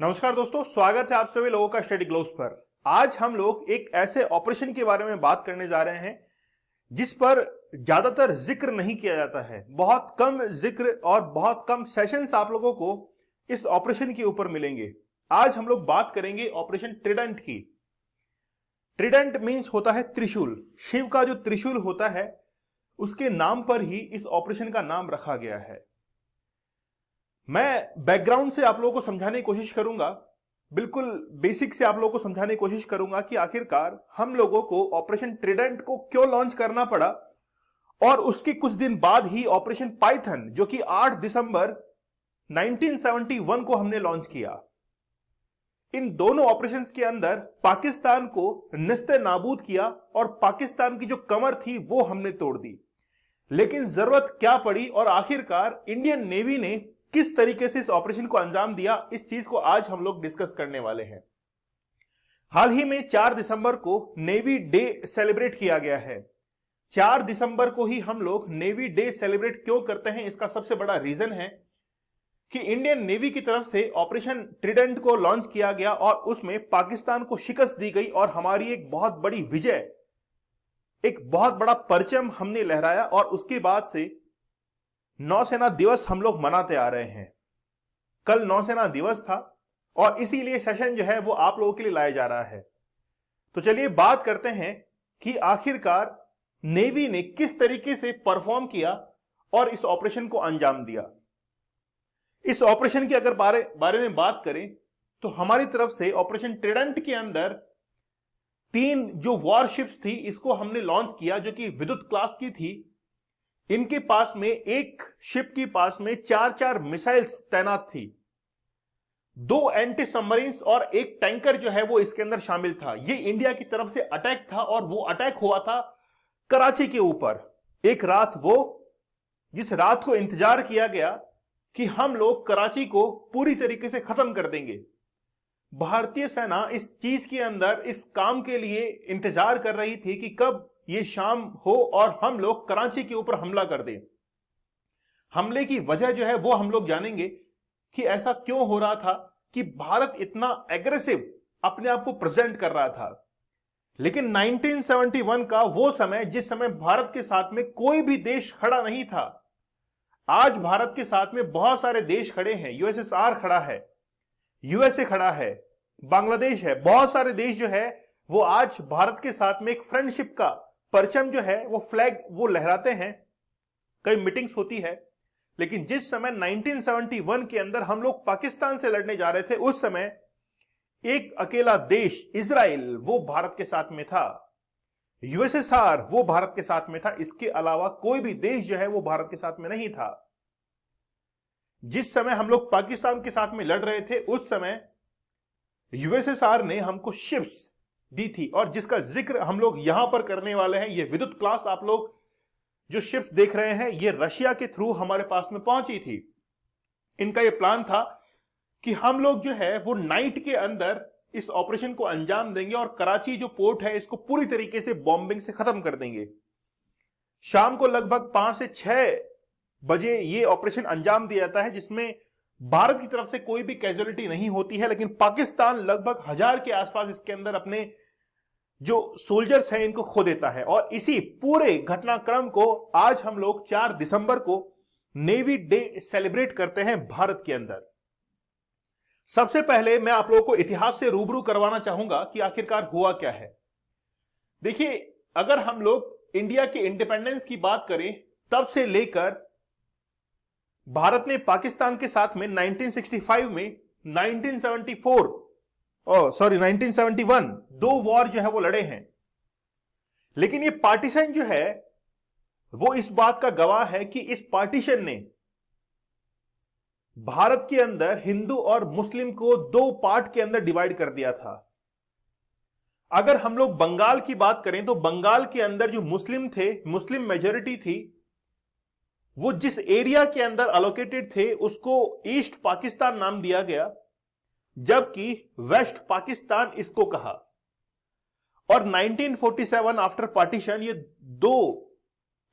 नमस्कार दोस्तों, स्वागत है आप सभी लोगों का स्टडी ग्लोब्स पर। आज हम लोग एक ऐसे ऑपरेशन के बारे में बात करने जा रहे हैं जिस पर ज्यादातर जिक्र नहीं किया जाता है। बहुत कम जिक्र और बहुत कम सेशंस आप लोगों को इस ऑपरेशन के ऊपर मिलेंगे। आज हम लोग बात करेंगे ऑपरेशन ट्रिडेंट की। ट्रिडेंट मीन्स होता है त्रिशूल। शिव का जो त्रिशूल होता है उसके नाम पर ही इस ऑपरेशन का नाम रखा गया है। मैं बैकग्राउंड से आप लोगों को समझाने की कोशिश करूंगा, बिल्कुल बेसिक से आप लोगों को समझाने की कोशिश करूंगा कि आखिरकार हम लोगों को ऑपरेशन ट्रिडेंट को क्यों लॉन्च करना पड़ा और उसके कुछ दिन बाद ही ऑपरेशन पाइथन जो कि 8 दिसंबर 1971 को हमने लॉन्च किया। इन दोनों ऑपरेशंस के अंदर पाकिस्तान को निस्ते नाबूद किया और पाकिस्तान की जो कमर थी वो हमने तोड़ दी। लेकिन जरूरत क्या पड़ी और आखिरकार इंडियन नेवी ने किस तरीके से इस ऑपरेशन को अंजाम दिया, इस चीज को आज हम लोग डिस्कस करने वाले हैं। हाल ही में 4 दिसंबर को नेवी डे सेलिब्रेट किया गया है। 4 दिसंबर को ही हम लोग नेवी डे सेलिब्रेट क्यों करते हैं, इसका सबसे बड़ा रीजन है कि इंडियन नेवी की तरफ से ऑपरेशन ट्रिडेंट को लॉन्च किया गया और उसमें पाकिस्तान को शिकस्त दी गई और हमारी एक बहुत बड़ी विजय, एक बहुत बड़ा परचम हमने लहराया और उसके बाद से नौसेना दिवस हम लोग मनाते आ रहे हैं। कल नौसेना दिवस था और इसीलिए सेशन जो है वो आप लोगों के लिए लाया जा रहा है। तो चलिए बात करते हैं कि आखिरकार नेवी ने किस तरीके से परफॉर्म किया और इस ऑपरेशन को अंजाम दिया। इस ऑपरेशन के अगर बारे में बात करें तो हमारी तरफ से ऑपरेशन ट्रिडेंट के अंदर 3 जो वॉरशिप्स थी इसको हमने लॉन्च किया जो कि विद्युत क्लास की थी। इनके पास में एक शिप के पास में 4 मिसाइल्स तैनात थी, 2 एंटी सबमरीन्स और एक टैंकर जो है वो इसके अंदर शामिल था। ये इंडिया की तरफ से अटैक था और वो अटैक हुआ था कराची के ऊपर। एक रात वो जिस रात को इंतजार किया गया कि हम लोग कराची को पूरी तरीके से खत्म कर देंगे। भारतीय सेना इस चीज के अंदर इस काम के लिए इंतजार कर रही थी कि कब ये शाम हो और हम लोग कराची के ऊपर हमला कर दें। हमले की वजह जो है वो हम लोग जानेंगे कि ऐसा क्यों हो रहा था कि भारत इतना एग्रेसिव अपने आप को प्रेजेंट कर रहा था। लेकिन 1971 का वो समय जिस समय भारत के साथ में कोई भी देश खड़ा नहीं था। आज भारत के साथ में बहुत सारे देश खड़े हैं। यूएसएसआर खड़ा है, यूएसए खड़ा है, बांग्लादेश है। बहुत सारे देश जो है वो आज भारत के साथ में एक फ्रेंडशिप का परचम जो है वो फ्लैग वो लहराते हैं। कई मीटिंग्स होती है। लेकिन जिस समय 1971 के अंदर हम लोग पाकिस्तान से लड़ने जा रहे थे उस समय एक अकेला देश इजराइल वो भारत के साथ में था, यूएसएसआर वो भारत के साथ में था। इसके अलावा कोई भी देश जो है वो भारत के साथ में नहीं था। जिस समय हम लोग पाकिस्तान के साथ में लड़ रहे थे उस समय यूएसएसआर ने हमको शिप्स दी थी और जिसका जिक्र हम लोग यहां पर करने वाले हैं। ये विद्युत क्लास आप लोग जो शिप्स देख रहे हैं ये रशिया के थ्रू हमारे पास में पहुंची थी। इनका ये प्लान था कि हम लोग जो है वो नाइट के अंदर इस ऑपरेशन को अंजाम देंगे और कराची जो पोर्ट है इसको पूरी तरीके से बॉम्बिंग से खत्म कर देंगे। शाम को लगभग 5 से 6 बजे ये ऑपरेशन अंजाम दिया जाता है जिसमें भारत की तरफ से कोई भी कैजुअलिटी नहीं होती है। लेकिन पाकिस्तान लगभग 1000 के आसपास इसके अंदर अपने जो सोल्जर्स हैं इनको खो देता है। और इसी पूरे घटनाक्रम को आज हम लोग 4 दिसंबर को नेवी डे सेलिब्रेट करते हैं भारत के अंदर। सबसे पहले मैं आप लोगों को इतिहास से रूबरू करवाना चाहूंगा कि आखिरकार हुआ क्या है। देखिए, अगर हम लोग इंडिया के इंडिपेंडेंस की बात करें तब से लेकर भारत ने पाकिस्तान के साथ में 1965 में 1971 2 वॉर जो है वो लड़े हैं। लेकिन ये पार्टीशन जो है वो इस बात का गवाह है कि इस पार्टीशन ने भारत के अंदर हिंदू और मुस्लिम को 2 पार्ट के अंदर डिवाइड कर दिया था। अगर हम लोग बंगाल की बात करें तो बंगाल के अंदर जो मुस्लिम थे, मुस्लिम मेजॉरिटी थी, वो जिस एरिया के अंदर अलोकेटेड थे उसको ईस्ट पाकिस्तान नाम दिया गया, जबकि वेस्ट पाकिस्तान इसको कहा। और 1947 आफ्टर पार्टीशन ये 2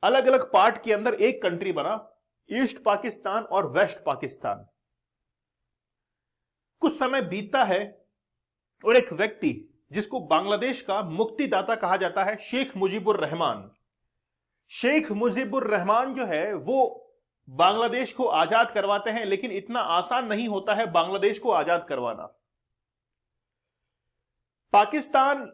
अलग अलग पार्ट के अंदर एक कंट्री बना, ईस्ट पाकिस्तान और वेस्ट पाकिस्तान। कुछ कुछ समय बीतता है और एक व्यक्ति जिसको बांग्लादेश का मुक्तिदाता कहा जाता है, शेख मुजीबुर रहमान, शेख मुजीबुर रहमान जो है वो बांग्लादेश को आजाद करवाते हैं। लेकिन इतना आसान नहीं होता है बांग्लादेश को आजाद करवाना। पाकिस्तान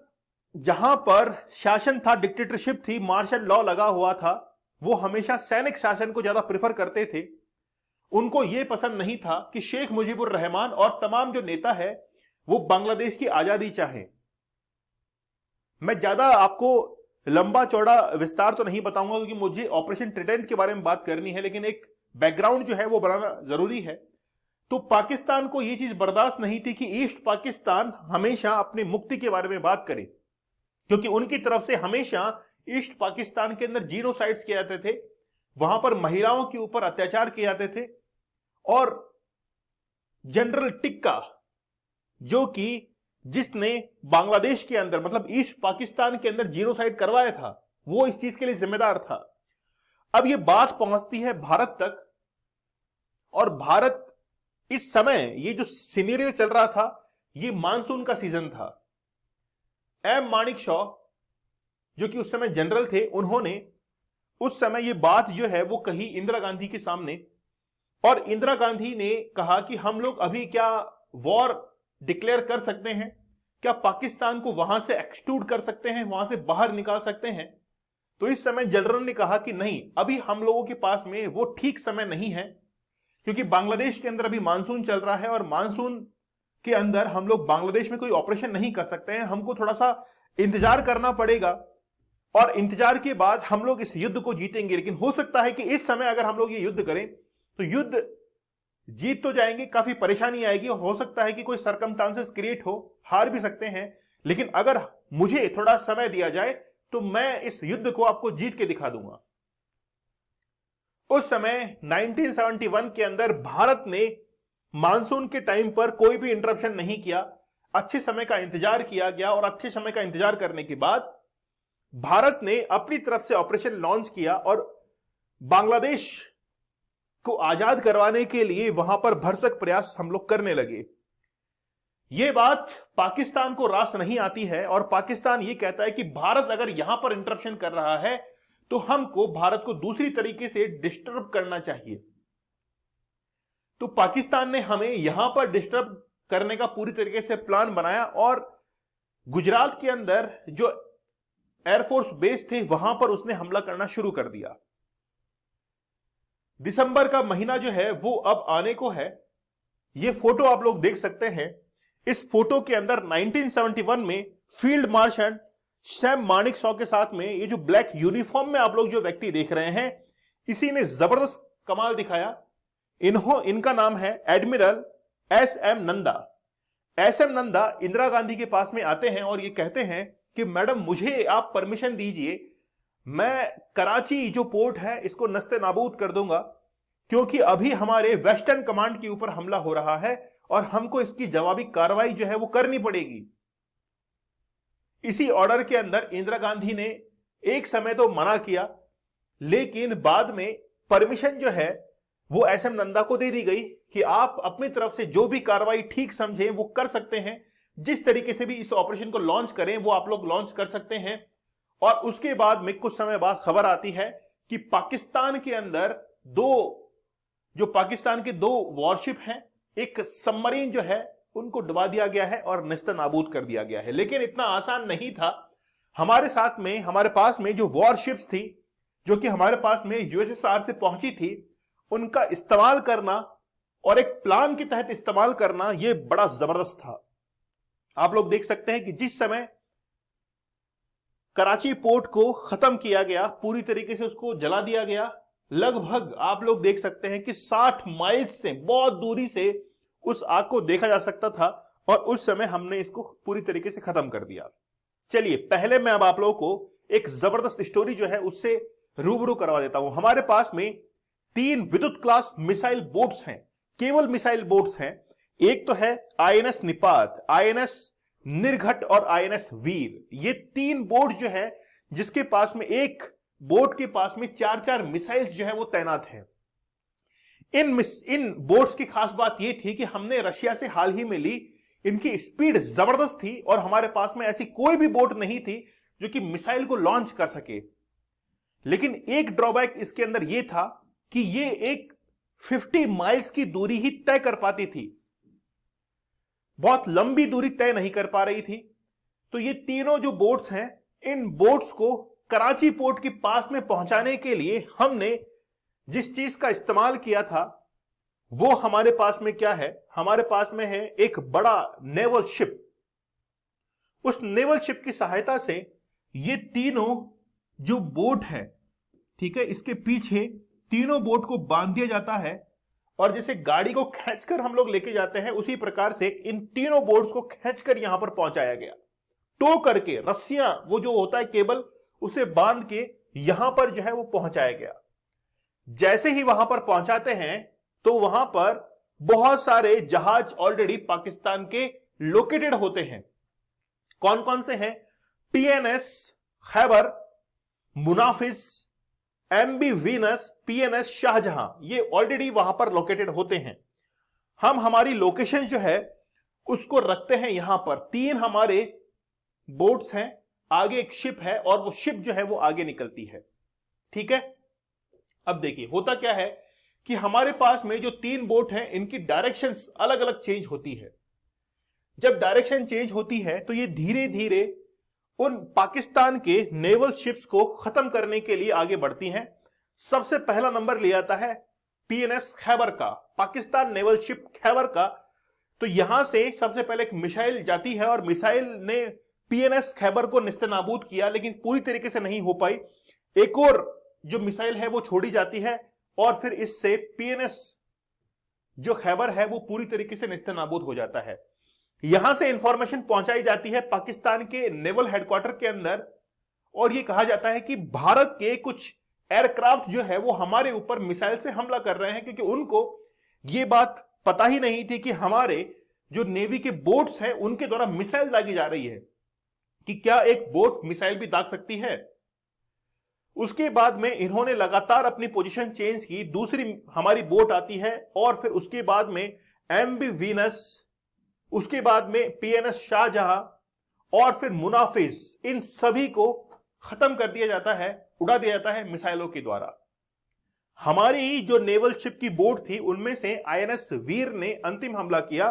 जहां पर शासन था, डिक्टेटरशिप थी, मार्शल लॉ लगा हुआ था, वो हमेशा सैनिक शासन को ज्यादा प्रेफर करते थे। उनको यह पसंद नहीं था कि शेख मुजीबुर रहमान और तमाम जो नेता है वो बांग्लादेश की आजादी चाहें। मैं ज्यादा आपको लंबा चौड़ा विस्तार तो नहीं बताऊंगा क्योंकि मुझे ऑपरेशन ट्रिडेंट के बारे में बात करनी है, लेकिन एक बैकग्राउंड जो है वो बनाना जरूरी है। तो पाकिस्तान को यह चीज बर्दाश्त नहीं थी कि ईस्ट पाकिस्तान हमेशा अपनी मुक्ति के बारे में बात करे, क्योंकि उनकी तरफ से हमेशा ईस्ट पाकिस्तान के अंदर जीनोसाइड्स किए जाते थे, वहां पर महिलाओं के ऊपर अत्याचार किए जाते थे। और जनरल टिक्का जो कि जिसने बांग्लादेश के अंदर मतलब ईस्ट पाकिस्तान के अंदर जीनोसाइड करवाया था, वो इस चीज के लिए जिम्मेदार था। अब ये बात पहुंचती है भारत तक, और भारत इस समय ये जो सिनेरियो चल रहा था, ये मानसून का सीजन था। एम मानेकशॉ जो कि उस समय जनरल थे, उन्होंने उस समय ये बात जो है वो कही इंदिरा गांधी के सामने, और इंदिरा गांधी ने कहा कि हम लोग अभी क्या वॉर डिक्लेयर कर सकते हैं, क्या पाकिस्तान को वहां से एक्सक्लूड कर सकते हैं, वहां से बाहर निकाल सकते हैं। तो इस समय जनरल ने कहा कि नहीं, अभी हम लोगों के पास में वो ठीक समय नहीं है, क्योंकि बांग्लादेश के अंदर अभी मानसून चल रहा है और मानसून के अंदर हम लोग बांग्लादेश में कोई ऑपरेशन नहीं कर सकते हैं, हमको थोड़ा सा इंतजार करना पड़ेगा, और इंतजार के बाद हम लोग इस युद्ध को जीतेंगे। लेकिन हो सकता है कि इस समय अगर हम लोग ये युद्ध करें तो युद्ध जीत तो जाएंगे, काफी परेशानी आएगी, हो सकता है कि कोई सर्कमस्टांसेस क्रिएट हो, हार भी सकते हैं, लेकिन अगर मुझे थोड़ा समय दिया जाए तो मैं इस युद्ध को आपको जीत के दिखा दूंगा। उस समय 1971 के अंदर भारत ने मानसून के टाइम पर कोई भी इंटरप्शन नहीं किया, अच्छे समय का इंतजार किया गया, और अच्छे समय का इंतजार करने के बाद भारत ने अपनी तरफ से ऑपरेशन लॉन्च किया और बांग्लादेश को आजाद करवाने के लिए वहां पर भरसक प्रयास हम लोग करने लगे। यह बात पाकिस्तान को रास नहीं आती है, और पाकिस्तान यह कहता है कि भारत अगर यहां पर इंटरप्शन कर रहा है तो हमको भारत को दूसरी तरीके से डिस्टर्ब करना चाहिए। तो पाकिस्तान ने हमें यहां पर डिस्टर्ब करने का पूरी तरीके से प्लान बनाया, और गुजरात के अंदर जो एयरफोर्स बेस थे वहां पर उसने हमला करना शुरू कर दिया। दिसंबर का महीना जो है वो अब आने को है। ये फोटो आप लोग देख सकते हैं। इस फोटो के अंदर 1971 में फील्ड मार्शल सैम मानेकशॉ के साथ में ये जो ब्लैक यूनिफॉर्म में आप लोग जो व्यक्ति देख रहे हैं, इसी ने जबरदस्त कमाल दिखाया। इनका नाम है admiral SM. Nanda. SM. Nanda Indira Gandhi के पास में आते हैं और ये कहते हैं कि मैडम मुझे आप परमिशन दीजिए, मैं कराची जो पोर्ट है इसको नस्ते नाबूद कर दूंगा, क्योंकि अभी हमारे वेस्टर्न कमांड के ऊपर हमला हो रहा है और हमको इसकी जवाबी कार्रवाई जो है वो करनी पड़ेगी। इसी ऑर्डर के अंदर इंदिरा गांधी ने एक समय तो मना किया, लेकिन बाद में परमिशन जो है वो एस.एम. नंदा को दे दी गई कि आप अपनी तरफ से जो भी कार्रवाई ठीक समझे वो कर सकते हैं, जिस तरीके से भी इस ऑपरेशन को लॉन्च करें वो आप लोग लॉन्च कर सकते हैं। और उसके बाद में कुछ समय बाद खबर आती है कि पाकिस्तान के अंदर पाकिस्तान के दो वॉरशिप हैं, एक सबमरीन जो है उनको डुबा दिया गया है और नेस्तनाबूद कर दिया गया है। लेकिन इतना आसान नहीं था। हमारे पास में जो वॉरशिप्स थी, जो कि हमारे पास में यूएसएसआर से पहुंची थी, उनका इस्तेमाल करना और एक प्लान के तहत इस्तेमाल करना यह बड़ा जबरदस्त था। आप लोग देख सकते हैं कि जिस समय कराची पोर्ट को खत्म किया गया, पूरी तरीके से उसको जला दिया गया, लगभग आप लोग देख सकते हैं कि 60 माइल्स से बहुत दूरी से उस आग को देखा जा सकता था, और उस समय हमने इसको पूरी तरीके से खत्म कर दिया। चलिए पहले मैं अब आप लोगों को एक जबरदस्त स्टोरी जो है उससे रूबरू करवा देता हूं। हमारे पास में 3 विद्युत क्लास मिसाइल बोट्स हैं, केवल मिसाइल बोट्स हैं। एक तो है आईएनएस निपात, आईएनएस निर्घट और आईएनएस वीर। ये 3 बोट जो है, जिसके पास में एक बोट के पास में 4-4 मिसाइल्स जो है वो तैनात हैं। इन बोट्स की खास बात यह थी कि हमने रशिया से हाल ही में ली, इनकी स्पीड जबरदस्त थी और हमारे पास में ऐसी कोई भी बोट नहीं थी जो कि मिसाइल को लॉन्च कर सके। लेकिन एक ड्रॉबैक इसके अंदर यह था कि ये एक 50 माइल्स की दूरी ही तय कर पाती थी, बहुत लंबी दूरी तय नहीं कर पा रही थी। तो ये तीनों जो बोट्स हैं, इन बोट्स को कराची पोर्ट के पास में पहुंचाने के लिए हमने जिस चीज का इस्तेमाल किया था वो हमारे पास में क्या है, हमारे पास में है एक बड़ा नेवल शिप। उस नेवल शिप की सहायता से ये तीनों जो बोट है, ठीक है, इसके पीछे तीनों बोट को बांध दिया जाता है और जैसे गाड़ी को खींचकर हम लोग लेके जाते हैं उसी प्रकार से इन तीनों बोट्स को खींचकर यहां पर पहुंचाया गया। टो करके रस्सियां, वो जो होता है केबल, उसे बांध के यहां पर जो है वो पहुंचाया गया। जैसे ही वहां पर पहुंचाते हैं तो वहां पर बहुत सारे जहाज ऑलरेडी पाकिस्तान के लोकेटेड होते हैं। कौन कौन से हैं? पीएनएस खैबर, मुनाफिस, एमबी वीनस, पीएनएस शाहजहां, ये ऑलरेडी वहां पर लोकेटेड होते हैं। हम हमारी लोकेशन जो है उसको रखते हैं यहां पर। 3 हमारे बोट्स हैं, आगे एक शिप है और वो शिप जो है वो आगे निकलती है, ठीक है। अब देखिए होता क्या है कि हमारे पास में जो 3 बोट हैं इनकी डायरेक्शंस अलग अलग चेंज होती है। जब डायरेक्शन चेंज होती है तो ये धीरे धीरे उन पाकिस्तान के नेवल शिप्स को खत्म करने के लिए आगे बढ़ती हैं। सबसे पहला नंबर ले आता है पीएनएस खैबर का, पाकिस्तान नेवल शिप खैबर का। तो यहां से सबसे पहले एक मिसाइल जाती है और मिसाइल ने पीएनएस खैबर को निस्तेनाबूद किया, लेकिन पूरी तरीके से नहीं हो पाई। एक और जो मिसाइल है वो छोड़ी जाती है और फिर इससे पीएनएस जो खैबर है वो पूरी तरीके से निस्तेनाबूद हो जाता है। यहां से इंफॉर्मेशन पहुंचाई जाती है पाकिस्तान के नेवल हेडक्वार्टर के अंदर और ये कहा जाता है कि भारत के कुछ एयरक्राफ्ट जो है वो हमारे ऊपर मिसाइल से हमला कर रहे हैं, क्योंकि उनको ये बात पता ही नहीं थी कि हमारे जो नेवी के बोट्स हैं उनके द्वारा मिसाइल दागी जा रही है, कि क्या एक बोट मिसाइल भी दाग सकती है। उसके बाद में इन्होंने लगातार अपनी पोजीशन चेंज की, दूसरी हमारी बोट आती है और फिर उसके बाद में एमबी वीनस, उसके बाद में पीएनएस शाहजहां और फिर मुनाफिज, इन सभी को खत्म कर दिया जाता है, उड़ा दिया जाता है मिसाइलों के द्वारा। हमारी जो नेवल शिप की बोट थी उनमें से आईएनएस वीर ने अंतिम हमला किया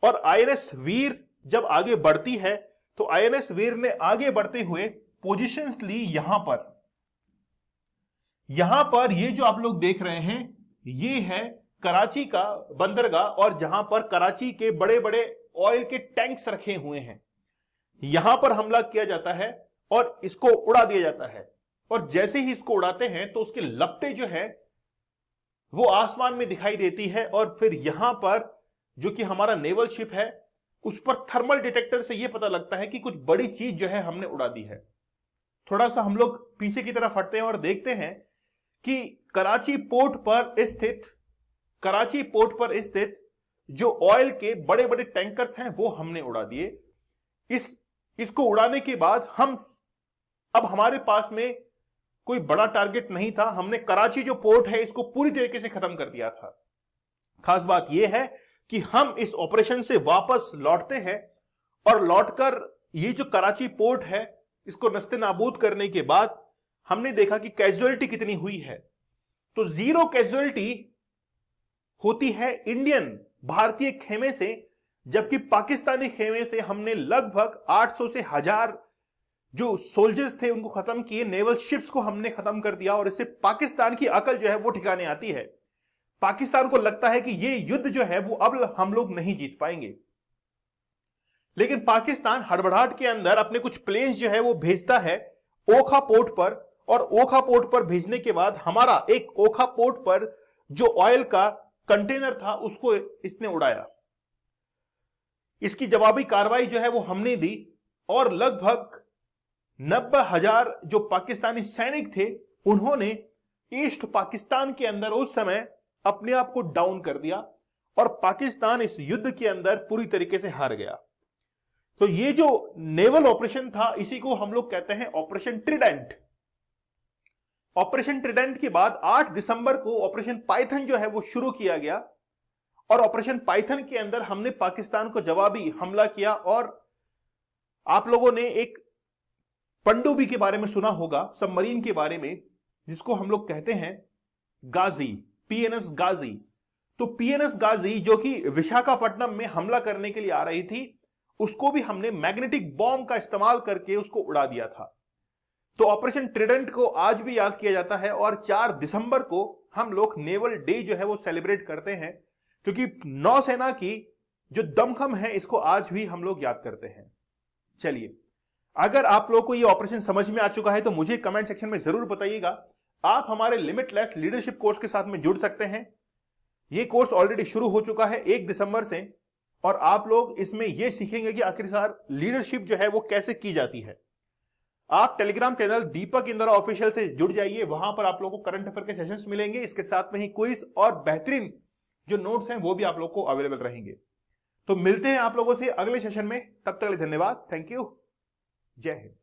और आईएनएस वीर जब आगे बढ़ती है तो आईएनएस वीर ने आगे बढ़ते हुए पोजीशंस ली यहां पर। यहां पर ये जो आप लोग देख रहे हैं ये है कराची का बंदरगाह और जहां पर कराची के बड़े बड़े ऑयल के टैंक्स रखे हुए हैं। यहां पर हमला किया जाता है और इसको उड़ा दिया जाता है और जैसे ही इसको उड़ाते हैं तो उसके लपटें जो है वो आसमान में दिखाई देती है और फिर यहां पर जो कि हमारा नेवल शिप है उस पर थर्मल डिटेक्टर से यह पता लगता है कि कुछ बड़ी चीज जो है हमने उड़ा दी है। थोड़ा सा हम लोग पीछे की तरफ हटते हैं और देखते हैं कि कराची पोर्ट पर स्थित जो ऑयल के बड़े बड़े टैंकर्स हैं वो हमने उड़ा दिए। इसको उड़ाने के बाद अब हमारे पास में कोई बड़ा टारगेट नहीं था, हमने कराची जो पोर्ट है इसको पूरी तरीके से खत्म कर दिया था। खास बात यह है कि हम इस ऑपरेशन से वापस लौटते हैं और लौटकर ये जो कराची पोर्ट है इसको नस्ते-नाबूद करने के बाद हमने देखा कि कैजुअलिटी कितनी हुई है। तो 0 कैजुअलिटी होती है इंडियन भारतीय खेमे से, जबकि पाकिस्तानी खेमे से हमने लगभग 800 से 1000 जो सोल्जर्स थे उनको खत्म किए, नेवल शिप्स को हमने खत्म कर दिया और इससे पाकिस्तान की अकल जो है वो ठिकाने आती है। पाकिस्तान को लगता है कि ये युद्ध जो है वो अब हम लोग नहीं जीत पाएंगे, लेकिन पाकिस्तान हड़बड़ाहट के अंदर अपने कुछ प्लेन्स जो है वो भेजता है ओखा पोर्ट पर और ओखा पोर्ट पर भेजने के बाद हमारा एक ओखा पोर्ट पर जो ऑयल का कंटेनर था उसको इसने उड़ाया। इसकी जवाबी कार्रवाई जो है वो हमने दी और लगभग 90,000 जो पाकिस्तानी सैनिक थे उन्होंने ईस्ट पाकिस्तान के अंदर उस समय अपने आप को डाउन कर दिया और पाकिस्तान इस युद्ध के अंदर पूरी तरीके से हार गया। तो ये जो नेवल ऑपरेशन था इसी को हम लोग कहते हैं ऑपरेशन ट्रिडेंट। ऑपरेशन ट्रिडेंट के बाद 8 दिसंबर को ऑपरेशन पाइथन जो है वो शुरू किया गया और ऑपरेशन पाइथन के अंदर हमने पाकिस्तान को जवाबी हमला किया। और आप लोगों ने एक पनडुब्बी के बारे में सुना होगा, सबमरीन के बारे में, जिसको हम लोग कहते हैं गाजी, पीएनएस गाजी। तो पीएनएस गाजी जो कि विशाखापट्टनम में हमला करने के लिए आ रही थी, उसको भी हमने मैग्नेटिक बॉम्ब का इस्तेमाल करके उसको उड़ा दिया था। तो ऑपरेशन ट्रिडेंट को आज भी याद किया जाता है और 4 दिसंबर को हम लोग नेवल डे जो है वो सेलिब्रेट करते हैं, क्योंकि नौसेना की जो दमखम है इसको आज भी हम लोग याद करते हैं। चलिए, अगर आप लोगों को ये ऑपरेशन समझ में आ चुका है तो मुझे कमेंट सेक्शन में जरूर बताइएगा। आप हमारे लिमिटलेस लीडरशिप कोर्स के साथ में जुड़ सकते हैं। ये कोर्स ऑलरेडी शुरू हो चुका है 1 दिसंबर से, और आप लोग इसमें यह सीखेंगे कि आखिरकार लीडरशिप जो है वो कैसे की जाती है। आप टेलीग्राम चैनल दीपक इंद्रा ऑफिशियल से जुड़ जाइए, वहां पर आप लोगों को करंट अफेयर के सेशंस मिलेंगे, इसके साथ में ही क्विज और बेहतरीन जो नोट्स हैं वो भी आप लोगों को अवेलेबल रहेंगे। तो मिलते हैं आप लोगों से अगले सेशन में, तब तक के लिए धन्यवाद। Thank you. जय हिंद।